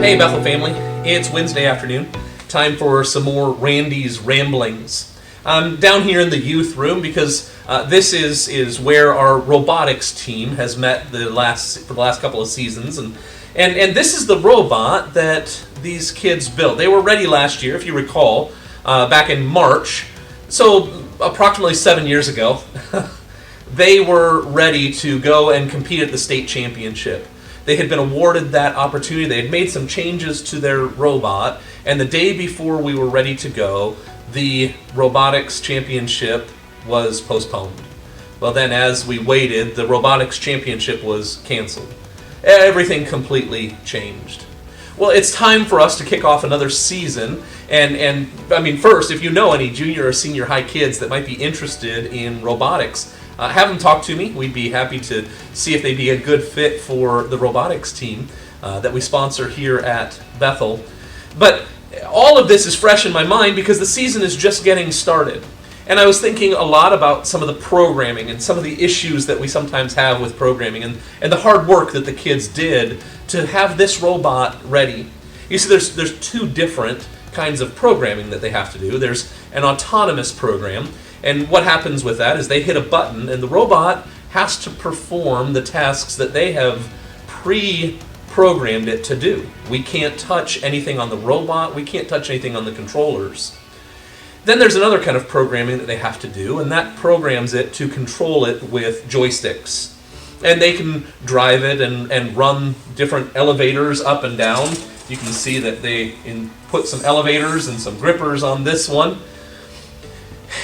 Hey Bethel family, it's Wednesday afternoon. Time for some more Randy's Ramblings. I'm down here in the youth room because this is where our robotics team has met for the last couple of seasons, and this is the robot that these kids built. They were ready last year, if you recall, back in March. So approximately 7 years ago, they were ready to go and compete at the state championship. They had been awarded that opportunity. They had made some changes to their robot, and the day before we were ready to go, the robotics championship was postponed. Well then, as we waited, the robotics championship was canceled. Everything completely changed. Well, it's time for us to kick off another season, and I mean, first, if you know any junior or senior high kids that might be interested in robotics, have them talk to me. We'd be happy to see if they'd be a good fit for the robotics team that we sponsor here at Bethel. But all of this is fresh in my mind because the season is just getting started. And I was thinking a lot about some of the programming and some of the issues that we sometimes have with programming and the hard work that the kids did to have this robot ready. You see, there's two different kinds of programming that they have to do. There's an autonomous program, and what happens with that is they hit a button and the robot has to perform the tasks that they have pre-programmed it to do. We can't touch anything on the robot, we can't touch anything on the controllers. Then there's another kind of programming that they have to do, and that programs it to control it with joysticks. And they can drive it and run different elevators up and down. You can see that they put some elevators and some grippers on this one.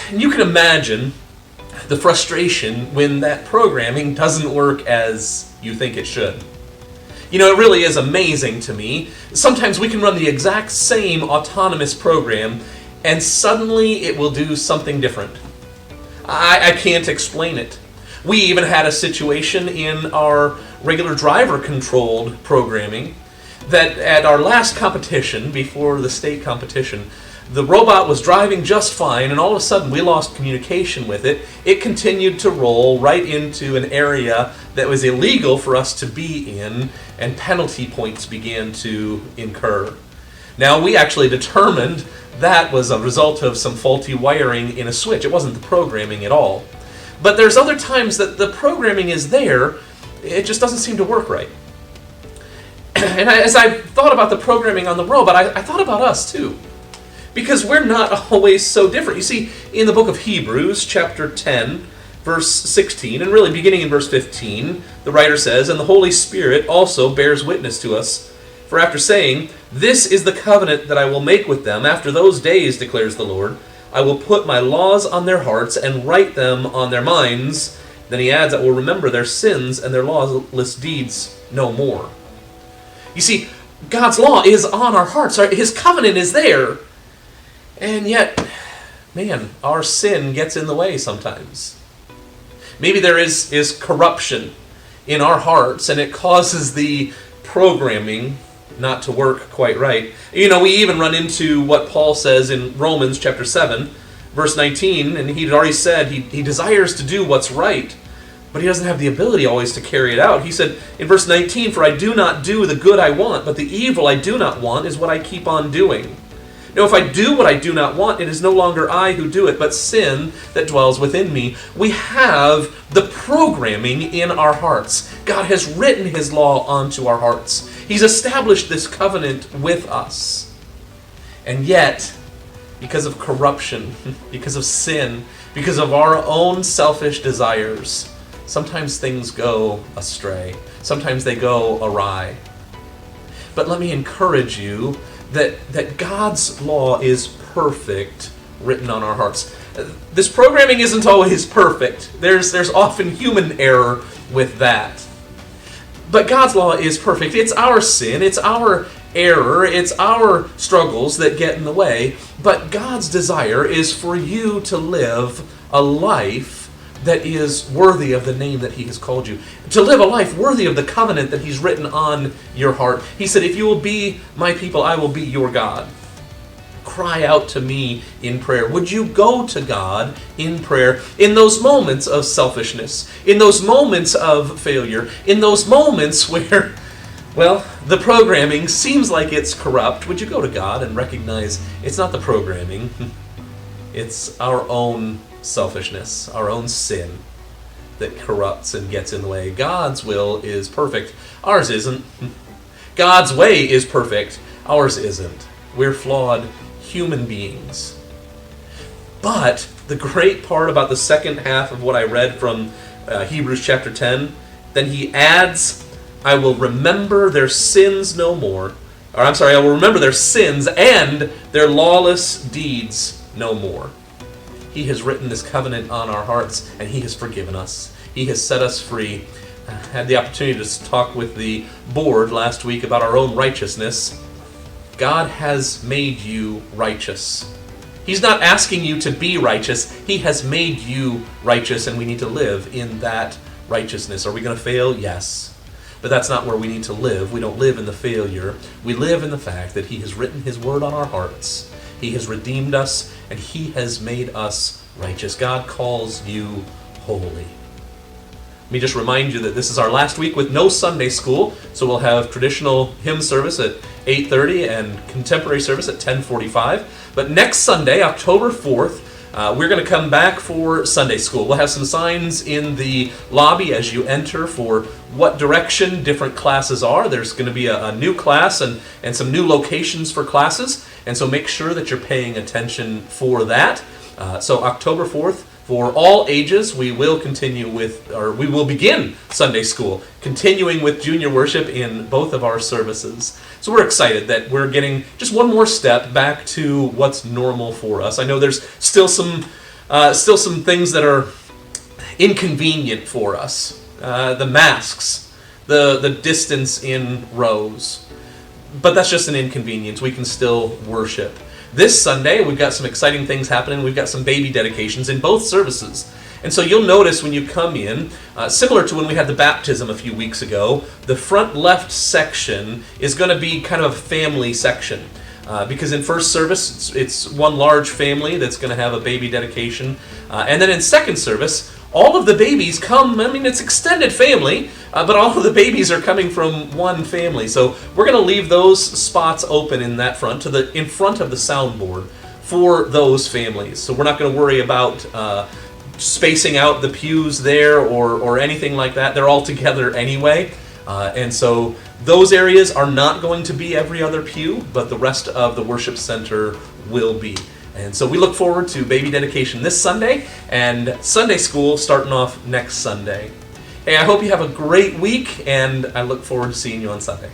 And you can imagine the frustration when that programming doesn't work as you think it should. You know, it really is amazing to me. Sometimes we can run the exact same autonomous program and suddenly it will do something different. I can't explain it. We even had a situation in our regular driver-controlled programming that at our last competition, before the state competition, the robot was driving just fine, and all of a sudden we lost communication with it. It continued to roll right into an area that was illegal for us to be in, and penalty points began to incur. Now, we actually determined that was a result of some faulty wiring in a switch. It wasn't the programming at all. But there's other times that the programming is there, it just doesn't seem to work right. And as I thought about the programming on the robot, I thought about us too. Because we're not always so different. You see, in the book of Hebrews, chapter 10, verse 16, and really beginning in verse 15, the writer says, "And the Holy Spirit also bears witness to us. For after saying, 'This is the covenant that I will make with them after those days, declares the Lord, I will put my laws on their hearts and write them on their minds.' Then he adds, 'I will remember their sins and their lawless deeds no more.'" You see, God's law is on our hearts. His covenant is there. And yet, man, our sin gets in the way sometimes. Maybe there is corruption in our hearts, and it causes the programming not to work quite right. You know, we even run into what Paul says in Romans chapter 7, verse 19, and he'd already said he desires to do what's right, but he doesn't have the ability always to carry it out. He said in verse 19, "For I do not do the good I want, but the evil I do not want is what I keep on doing. Now, if I do what I do not want, it is no longer I who do it, but sin that dwells within me." We have the programming in our hearts. God has written His law onto our hearts. He's established this covenant with us. And yet, because of corruption, because of sin, because of our own selfish desires, sometimes things go astray. Sometimes they go awry. But let me encourage you that God's law is perfect, written on our hearts. This programming isn't always perfect. There's often human error with that. But God's law is perfect. It's our sin, it's our error, it's our struggles that get in the way. But God's desire is for you to live a life that is worthy of the name that He has called you. To live a life worthy of the covenant that He's written on your heart. He said, "If you will be my people, I will be your God." Cry out to me in prayer. Would you go to God in prayer in those moments of selfishness, in those moments of failure, in those moments where Well, the programming seems like it's corrupt. Would you go to God and recognize it's not the programming, it's our own selfishness, our own sin that corrupts and gets in the way. God's will is perfect. Ours isn't. God's way is perfect. Ours isn't. We're flawed human beings. But the great part about the second half of what I read from Hebrews chapter 10, then he adds, I will remember their sins no more. Or I will remember their sins and their lawless deeds no more. He has written this covenant on our hearts, and he has forgiven us. He has set us free. I had the opportunity to talk with the board last week about our own righteousness. God has made you righteous. He's not asking you to be righteous. He has made you righteous, and we need to live in that righteousness. Are we going to fail? Yes. But that's not where we need to live. We don't live in the failure. We live in the fact that he has written his word on our hearts. He has redeemed us, and he has made us righteous. God calls you holy. Let me just remind you that this is our last week with no Sunday school, so we'll have traditional hymn service at 8:30 and contemporary service at 10:45. But next Sunday, October 4th, we're going to come back for Sunday school. We'll have some signs in the lobby as you enter for what direction different classes are. There's going to be a new class and some new locations for classes, and so make sure that you're paying attention for that. So October 4th, for all ages, we will begin Sunday school, continuing with junior worship in both of our services. So we're excited that we're getting just one more step back to what's normal for us. I know there's still some things that are inconvenient for us. The masks, the distance in rows. But that's just an inconvenience. We can still worship. This Sunday, we've got some exciting things happening. We've got some baby dedications in both services. And so you'll notice when you come in, similar to when we had the baptism a few weeks ago, the front left section is going to be kind of a family section. Because in first service, it's one large family that's going to have a baby dedication. And then in second service, all of the babies come, it's extended family, but all of the babies are coming from one family. So we're going to leave those spots open in that front, in front of the soundboard for those families. So we're not going to worry about spacing out the pews there or anything like that. They're all together anyway. And so those areas are not going to be every other pew, but the rest of the worship center will be. And so we look forward to baby dedication this Sunday and Sunday school starting off next Sunday. Hey, I hope you have a great week, and I look forward to seeing you on Sunday.